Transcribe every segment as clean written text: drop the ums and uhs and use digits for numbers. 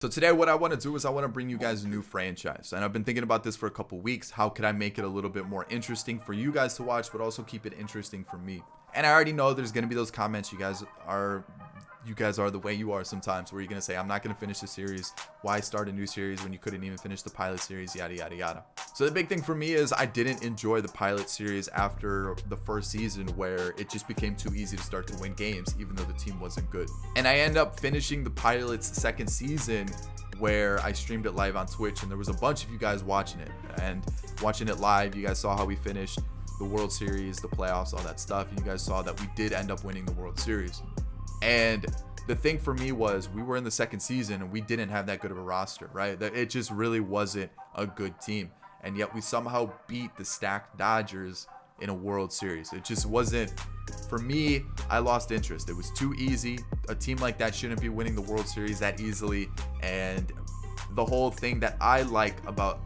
So today what I want to do is I want to bring you guys a new franchise, and I've been thinking about this for a couple weeks. How could I make it a little bit more interesting for you guys to watch, but also keep it interesting for me? And I already know there's going to be those comments. You guys are the way you are sometimes, where you're going to say, I'm not going to finish the series. Why start a new series when you couldn't even finish the pilot series, yada, yada, yada. So the big thing for me is I didn't enjoy the pilot series after the first season, where it just became too easy to start to win games, even though the team wasn't good. And I end up finishing the pilot's second season, where I streamed it live on Twitch, and there was a bunch of you guys watching it. And watching it live, you guys saw how we finished the World Series, the playoffs, all that stuff. And you guys saw that we did end up winning the World Series. And the thing for me was we were in the second season and we didn't have that good of a roster, right? It just really wasn't a good team. And yet we somehow beat the stacked Dodgers in a World Series. It just wasn't, for me, I lost interest. It was too easy. A team like that shouldn't be winning the World Series that easily. And the whole thing that I like about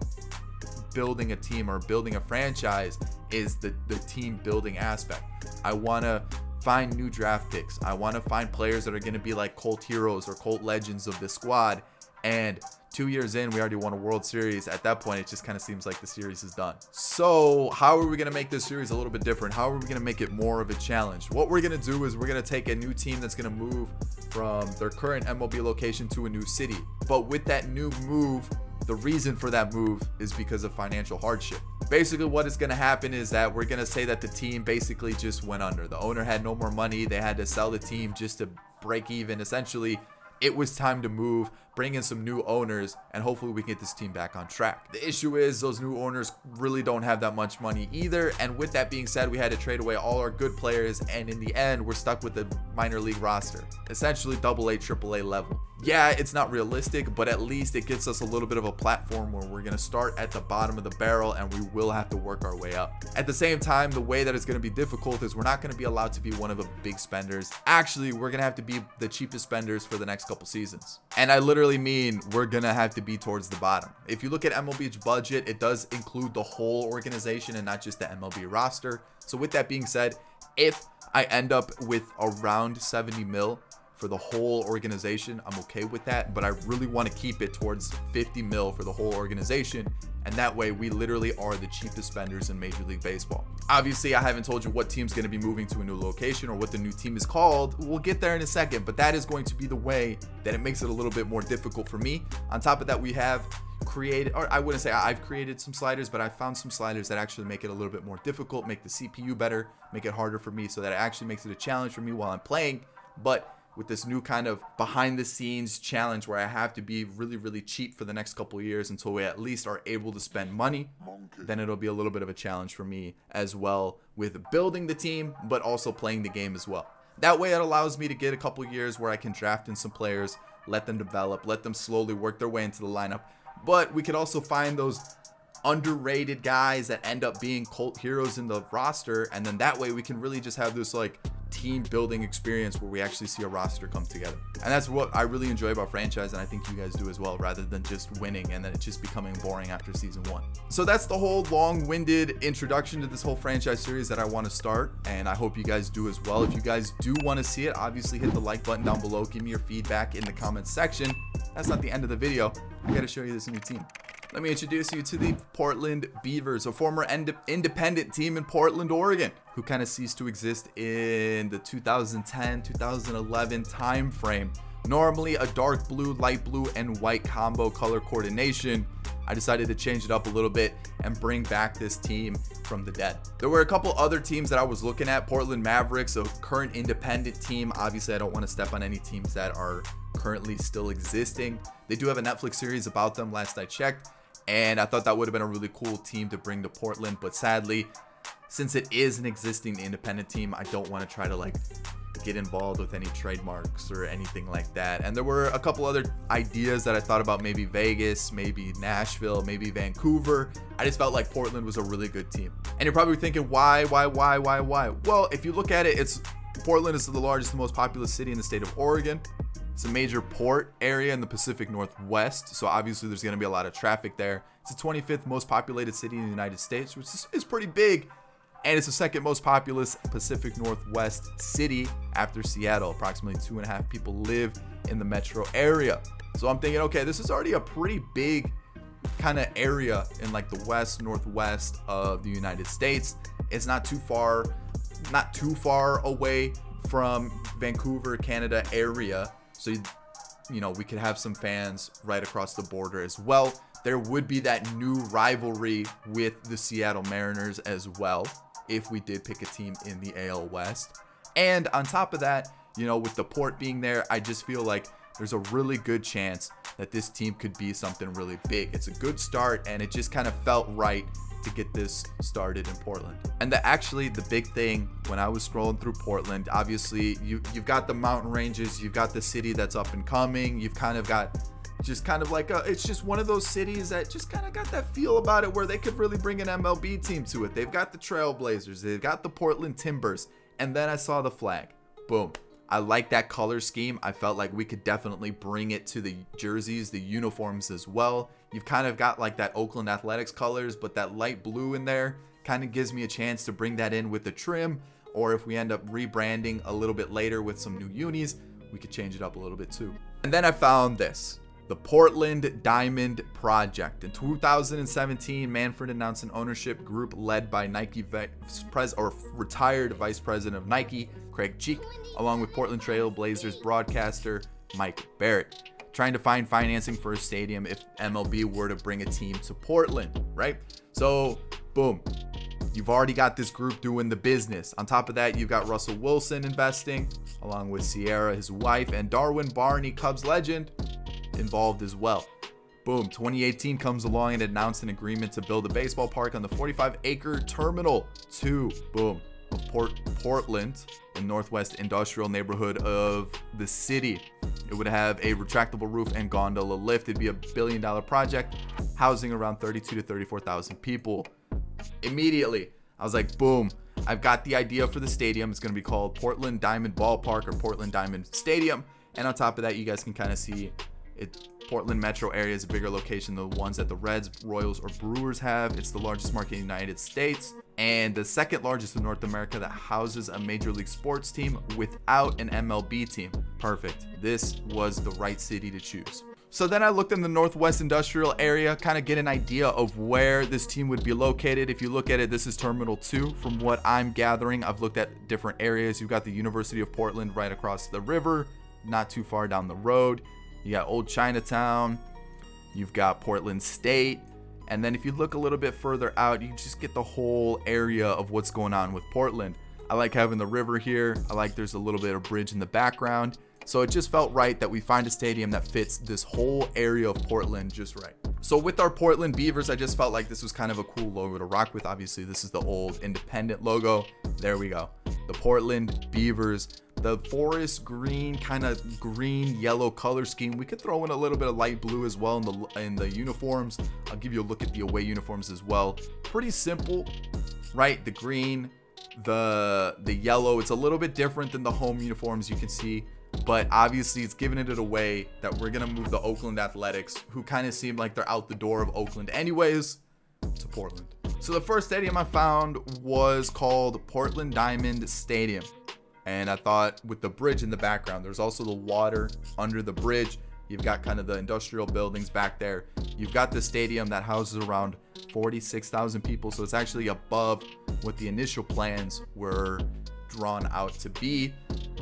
building a team or building a franchise is the team building aspect. I want to find new draft picks. I want to find players that are going to be like cult heroes or cult legends of the squad. And 2 years in, we already won a World Series. At that point, it just kind of seems like the series is done. So how are we going to make this series a little bit different? How are we going to make it more of a challenge? What we're going to do is we're going to take a new team that's going to move from their current MLB location to a new city. But with that new move, the reason for that move is because of financial hardship. Basically, what is going to happen is that we're going to say that the team basically just went under. The owner had no more money. They had to sell the team just to break even. Essentially, it was time to move, bring in some new owners, and hopefully we can get this team back on track. The issue is those new owners really don't have that much money either. And with that being said, we had to trade away all our good players. And in the end, we're stuck with a minor league roster, essentially AA, AAA level. Yeah, it's not realistic, but at least it gets us a little bit of a platform where we're going to start at the bottom of the barrel and we will have to work our way up. At the same time, the way that it's going to be difficult is we're not going to be allowed to be one of the big spenders. Actually, we're going to have to be the cheapest spenders for the next couple seasons. And I literally mean we're going to have to be towards the bottom. If you look at MLB's budget, it does include the whole organization and not just the MLB roster. So with that being said, if I end up with around 70 mil for the whole organization, I'm okay with that, but I really want to keep it towards 50 mil for the whole organization, and that way we literally are the cheapest spenders in Major League Baseball. Obviously, I haven't told you what team's going to be moving to a new location or what the new team is called. We'll get there in a second, but that is going to be the way that it makes it a little bit more difficult for me. On top of that, we have created, or I wouldn't say I've created some sliders, but I found some sliders that actually make it a little bit more difficult, make the CPU better, make it harder for me, so that it actually makes it a challenge for me while I'm playing. But with this new kind of behind the scenes challenge where I have to be really, really cheap for the next couple of years until we at least are able to spend money, then it'll be a little bit of a challenge for me as well with building the team, but also playing the game as well. That way it allows me to get a couple of years where I can draft in some players, let them develop, let them slowly work their way into the lineup. But we could also find those underrated guys that end up being cult heroes in the roster, and then that way we can really just have this like team building experience where we actually see a roster come together. And that's what I really enjoy about franchise, and I think you guys do as well, rather than just winning and then it just becoming boring after season one. So that's the whole long-winded introduction to this whole franchise series that I want to start, and I hope you guys do as well. If you guys do want to see it, obviously hit the like button down below, give me your feedback in the comments section. That's not the end of the video. I gotta show you this new team. Let me introduce you to the Portland Beavers, a former independent team in Portland, Oregon, who kind of ceased to exist in the 2010-2011 time frame. Normally a dark blue, light blue, and white combo color coordination, I decided to change it up a little bit and bring back this team from the dead. There were a couple other teams that I was looking at. Portland Mavericks, a current independent team. Obviously, I don't want to step on any teams that are currently still existing. They do have a Netflix series about them last I checked, and I thought that would have been a really cool team to bring to Portland. But sadly, since it is an existing independent team, I don't want to try to like get involved with any trademarks or anything like that. And there were a couple other ideas that I thought about, maybe Vegas, maybe Nashville, maybe Vancouver. I just felt like Portland was a really good team. And you're probably thinking, why? Well, if you look at it, Portland is the largest and most populous city in the state of Oregon. It's a major port area in the Pacific Northwest, so obviously there's going to be a lot of traffic there. It's the 25th most populated city in the United States, which is pretty big. And it's the second most populous Pacific Northwest city after Seattle. Approximately 2.5 people live in the metro area. So I'm thinking, okay, this is already a pretty big kind of area in like the west northwest of the United States. It's not too far away from Vancouver, Canada area. So you know, we could have some fans right across the border as well. There would be that new rivalry with the Seattle Mariners as well if we did pick a team in the AL West. And on top of that, you know, with the port being there, I just feel like there's a really good chance that this team could be something really big. It's a good start, and it just kind of felt right to get this started in Portland. And the big thing when I was scrolling through Portland, obviously you've got the mountain ranges, you've got the city that's up and coming, you've kind of got just kind of like it's just one of those cities that just kind of got that feel about it where they could really bring an MLB team to it. They've got the Trailblazers, they've got the Portland Timbers, and then I saw the flag. Boom. I like that color scheme. I felt like we could definitely bring it to the jerseys, the uniforms as well. You've kind of got like that Oakland Athletics colors, but that light blue in there kind of gives me a chance to bring that in with the trim. Or if we end up rebranding a little bit later with some new unis, we could change it up a little bit too. And then I found this, the Portland Diamond Project. In 2017, Manfred announced an ownership group led by Nike retired vice president of Nike, Craig Cheek, along with Portland Trail Blazers broadcaster Mike Barrett, trying to find financing for a stadium if MLB were to bring a team to Portland, right? So, boom. You've already got this group doing the business. On top of that, you've got Russell Wilson investing, along with Sierra, his wife, and Darwin Barney, Cubs legend, involved as well. Boom, 2018 comes along and announced an agreement to build a baseball park on the 45-acre Terminal 2, boom, of Portland, in northwest industrial neighborhood of the city. It would have a retractable roof and gondola lift. It'd be a $1 billion project, housing around 32 to 34,000 people. Immediately, I was like, boom, I've got the idea for the stadium. It's going to be called Portland Diamond Ballpark or Portland Diamond Stadium. And on top of that, you guys can kind of see it. Portland metro area is a bigger location than the ones that the Reds, Royals, or Brewers have. It's the largest market in the United States and the second largest in North America that houses a major league sports team without an MLB team. Perfect. This was the right city to choose. So then I looked in the northwest industrial area, kind of get an idea of where this team would be located. If you look at it, this is Terminal 2. From what I'm gathering, I've looked at different areas. You've got the University of Portland right across the river, not too far down the road. You got Old Chinatown. You've got Portland State. And then if you look a little bit further out, you just get the whole area of what's going on with Portland. I like having the river here. I like there's a little bit of bridge in the background. So it just felt right that we find a stadium that fits this whole area of Portland just right. So with our Portland Beavers, I just felt like this was kind of a cool logo to rock with. Obviously, this is the old independent logo. There we go. The Portland Beavers. The forest green, kind of green yellow color scheme. We could throw in a little bit of light blue as well in the uniforms. I'll give you a look at the away uniforms as well. Pretty simple, right? The green, the yellow. It's a little bit different than the home uniforms, you can see. But obviously it's giving it away that we're going to move the Oakland Athletics, who kind of seem like they're out the door of Oakland anyways, to Portland. So the first stadium I found was called Portland Diamond Stadium. And I thought with the bridge in the background, there's also the water under the bridge. You've got kind of the industrial buildings back there. You've got the stadium that houses around 46,000 people. So it's actually above what the initial plans were drawn out to be.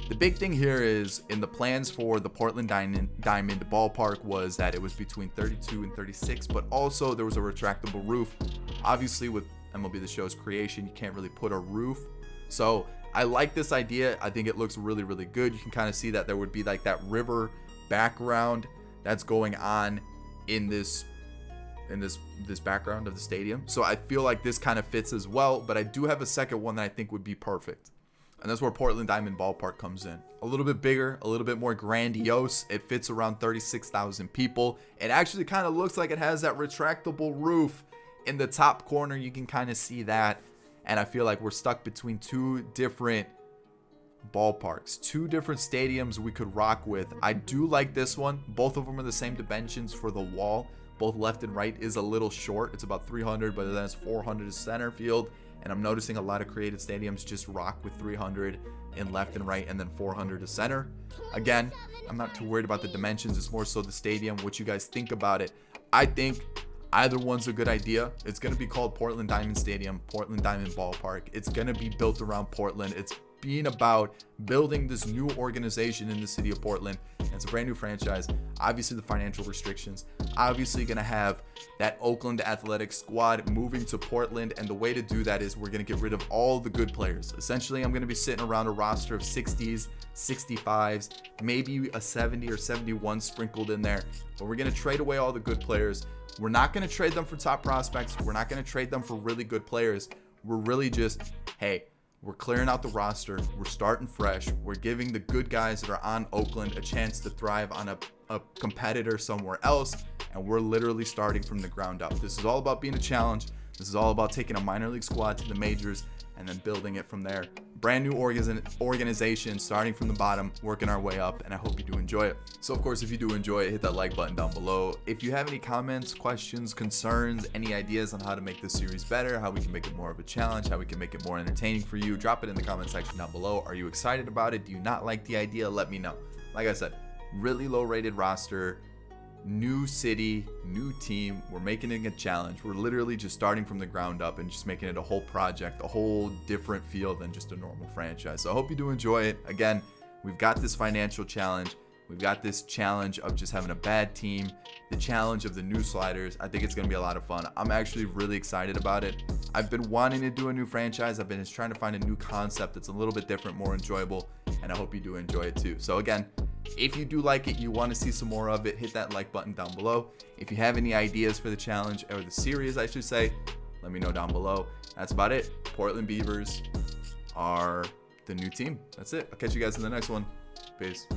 The big thing here is in the plans for the Portland Diamond Ballpark was that it was between 32 and 36, but also there was a retractable roof. Obviously with MLB The Show's creation, you can't really put a roof. So I like this idea. I think it looks really, really good. You can kind of see that there would be like that river background that's going on in this background of the stadium. So I feel like this kind of fits as well, but I do have a second one that I think would be perfect. And that's where Portland Diamond Ballpark comes in. A little bit bigger, a little bit more grandiose. It fits around 36,000 people. It actually kind of looks like it has that retractable roof in the top corner. You can kind of see that. And I feel like we're stuck between two different ballparks, two different stadiums we could rock with. I do like this one. Both of them are the same dimensions for the wall. Both left and right is a little short. It's about 300, but then it's 400 is center field. And I'm noticing a lot of created stadiums just rock with 300 in left and right and then 400 to center. Again, I'm not too worried about the dimensions. It's more so the stadium, what you guys think about it. I think either one's a good idea. It's going to be called Portland Diamond Stadium, Portland Diamond Ballpark. It's going to be built around Portland. It's being about building this new organization in the city of Portland. And it's a brand new franchise. Obviously, the financial restrictions. Obviously, going to have that Oakland athletic squad moving to Portland. And the way to do that is we're going to get rid of all the good players. Essentially, I'm going to be sitting around a roster of 60s, 65s, maybe a 70 or 71 sprinkled in there. But we're going to trade away all the good players. We're not going to trade them for top prospects. We're not going to trade them for really good players. We're really just, hey, we're clearing out the roster. We're starting fresh. We're giving the good guys that are on Oakland a chance to thrive on a competitor somewhere else. And we're literally starting from the ground up. This is all about being a challenge. This is all about taking a minor league squad to the majors and then building it from there. Brand new organization, starting from the bottom, working our way up, and I hope you do enjoy it. So of course, if you do enjoy it, hit that like button down below. If you have any comments, questions, concerns, any ideas on how to make this series better, how we can make it more of a challenge, how we can make it more entertaining for you, drop it in the comment section down below. Are you excited about it? Do you not like the idea? Let me know. Like I said, really low rated roster, new city, new team. We're making it a challenge. We're literally just starting from the ground up and just making it a whole project, a whole different feel than just a normal franchise. So I hope you do enjoy it. Again, we've got this financial challenge. We've got this challenge of just having a bad team, the challenge of the new sliders. I think it's going to be a lot of fun. I'm actually really excited about it. I've been wanting to do a new franchise. I've been just trying to find a new concept that's a little bit different, more enjoyable, and I hope you do enjoy it too. So again, if you do like it, you want to see some more of it, hit that like button down below. If you have any ideas for the challenge or the series, I should say, let me know down below. That's about it. Portland Beavers are the new team. That's it. I'll catch you guys in the next one. Peace.